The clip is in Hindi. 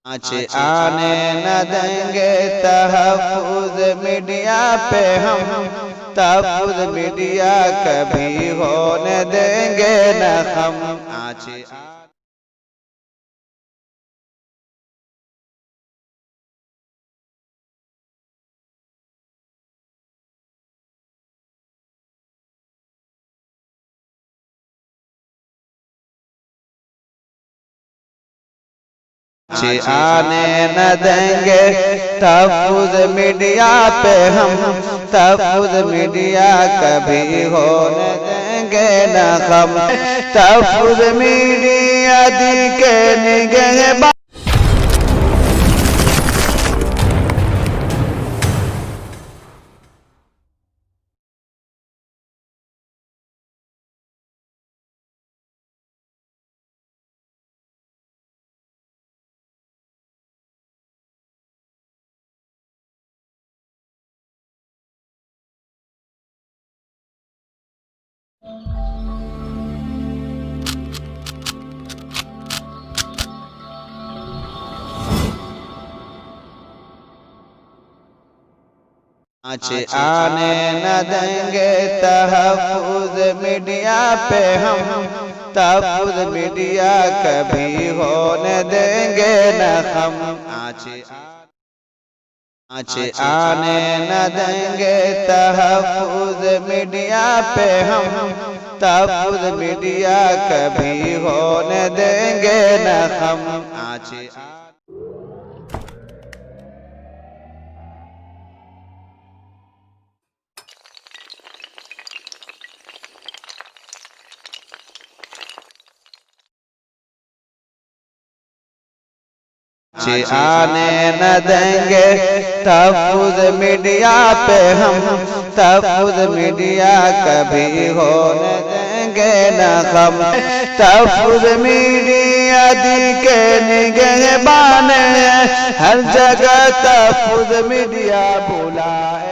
आने न देंगे तहफ़्फ़ुज़ मीडिया पे हम, तहफ़्फ़ुज़ मीडिया कभी होने देंगे न हम। आने न देंगे तहफ़्फ़ुज़ मीडिया पे हम, तहफ़्फ़ुज़ मीडिया कभी होने देंगे न हम। तहफ़्फ़ुज़ मीडिया दी के निगहबान आने न देंगे तहफ़्फ़ुज़ मीडिया पे हम, तहफ़्फ़ुज़ मीडिया कभी होने देंगे न हम। आने न देंगे तहफ़्फ़ुज़ मीडिया पे हम, तहफ़्फ़ुज़ मीडिया कभी होने देंगे न हम। आने न देंगे तहफ़्फ़ुज़ मीडिया पे हम, तहफ़्फ़ुज़ मीडिया कभी होने देंगे न हम। तहफ़्फ़ुज़ मीडिया दी के निगहबान, हर जगह तहफ़्फ़ुज़ मीडिया बुलाए।